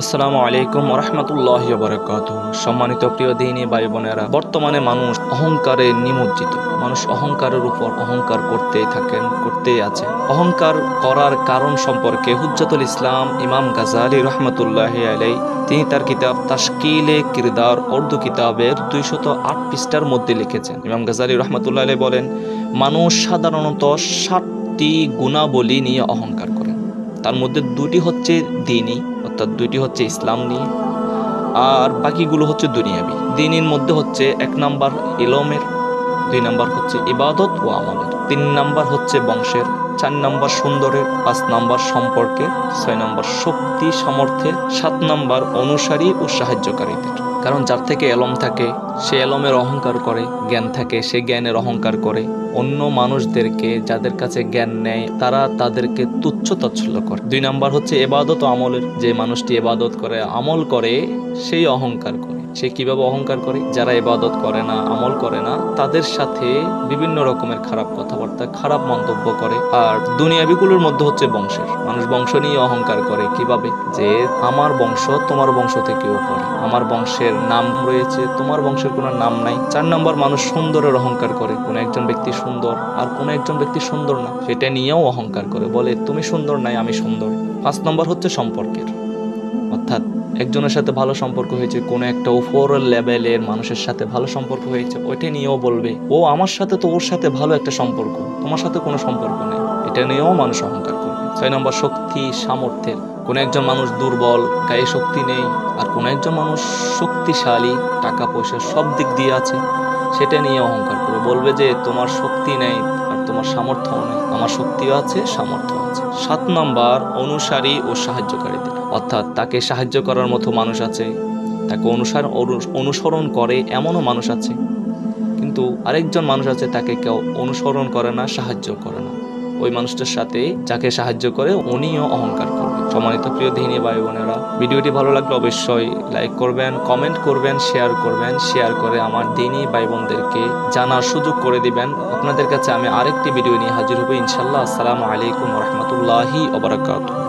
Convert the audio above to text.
আসসালামু আলাইকুম রহমতুল্লাহি ওয়া বারাকাতুহু। সম্মানিত প্রিয় দিনী ভাই বোনেরা, বর্তমানে মানুষ অহংকারে নিমজ্জিত। মানুষ অহংকারের উপর অহংকার করতেই আছে। অহংকার করার কারণ সম্পর্কে হুজ্জাতুল ইসলাম ইমাম গাজালি রহমতুল্লাহি আলাইহি তিনি তার কিতাব তাশকিলে কিরদার উর্দু কিতাবের 208 পৃষ্ঠার মধ্যে লিখেছেন। ইমাম গাজালি রহমতুল্লাহি আলাইহি বলেন, মানুষ সাধারণত 7টি গুণাবলী নিয়ে অহংকার করে। তার মধ্যে 2টি হচ্ছে দ্বীনি, অর্থাৎ 2টি হচ্ছে ইসলাম নিয়ে, আর বাকিগুলো হচ্ছে দুনিয়াবি। দ্বীনের মধ্যে হচ্ছে 1 নাম্বার ইলমের, 2 নাম্বার হচ্ছে ইবাদত ও আমলের, 3 নাম্বার হচ্ছে বংশের, 4 নাম্বার সুন্দরের, 5 নাম্বার সম্পর্কের, 6 নাম্বার শক্তি সামর্থ্যের, 7 নাম্বার অনুসারী ও সাহায্যকারীদের। কারণ যার থেকে এলম থাকে সে এলমের অহংকার করে, জ্ঞান থাকে সে জ্ঞানের অহংকার করে। অন্য মানুষদেরকে যাদের কাছে জ্ঞান নেয় তারা তাদেরকে তুচ্ছ তাচ্ছিল্য করে। 2 নাম্বার হচ্ছে ইবাদত ও আমলের, যে মানুষটি ইবাদত করে আমল করে সেই অহংকার করে। সে কিভাবে অহংকার করে? যারা ইবাদত করে না আমল করে না তাদের সাথে বিভিন্ন রকমের খারাপ কথাবার্তা খারাপ মন্তব্য করে। আর দুনিয়াবিগুলোর মধ্যে হচ্ছে বংশের, মানুষ বংশ নিয়ে অহংকার করে। কিভাবে? যে আমার বংশ তোমার বংশ থেকেও করে, আমার বংশের নাম রয়েছে তোমার বংশের কোনো নাম নাই। 4 নাম্বার মানুষ সুন্দরের অহংকার করে, কোনো একজন ব্যক্তি সুন্দর আর কোনো একজন ব্যক্তি সুন্দর না, সেটা নিয়েও অহংকার করে, বলে তুমি সুন্দর নাই আমি সুন্দর। 5 নাম্বার হচ্ছে সম্পর্কের, অর্থাৎ একজনের সাথে ভালো সম্পর্ক হয়েছে, কোনো একটা উপর লেভেলের মানুষের সাথে ভালো সম্পর্ক হয়েছে, ওইটা নিয়েও বলবে ও আমার সাথে তো ওর সাথে ভালো একটা সম্পর্ক, তোমার সাথে কোনো সম্পর্ক নেই, এটা নিয়েও মানুষ অহংকার করবে। 6 নম্বর শক্তি সামর্থ্যের, কোনো একজন মানুষ দুর্বল, গায়ে শক্তি নেই, আর কোনো একজন মানুষ শক্তিশালী, টাকা পয়সা সব দিক দিয়ে আছে, সেটা নিয়ে অহংকার করে, বলবে যে তোমার শক্তি নেই আর তোমার সামর্থ্যও নেই, আমার শক্তিও আছে সামর্থ্য আছে। 7 নম্বর অনুসারী ও সাহায্যকারীদের, অর্থাৎ তাকে সাহায্য করার মতো মানুষ আছে, তাকে অনুসরণ করে এমনও মানুষ আছে, কিন্তু আরেকজন মানুষ আছে তাকে কেউ অনুসরণ করে না, সাহায্য করে না, ওই মানুষটার সাথে যাকে সাহায্য করে উনিও অহংকার করবে। সম্মানিত প্রিয় দিনী ভাই বোনেরা, ভিডিওটি ভালো লাগলে অবশ্যই লাইক করবেন, কমেন্ট করবেন, শেয়ার করে আমার দিনী ভাই বোনদেরকে জানার সুযোগ করে দিবেন। আপনাদের কাছে আমি আরেকটি ভিডিও নিয়ে হাজির হব ইনশাল্লাহ। আসসালামু আলাইকুম রহমতুল্লাহি ওয়া বারাকাতুহু।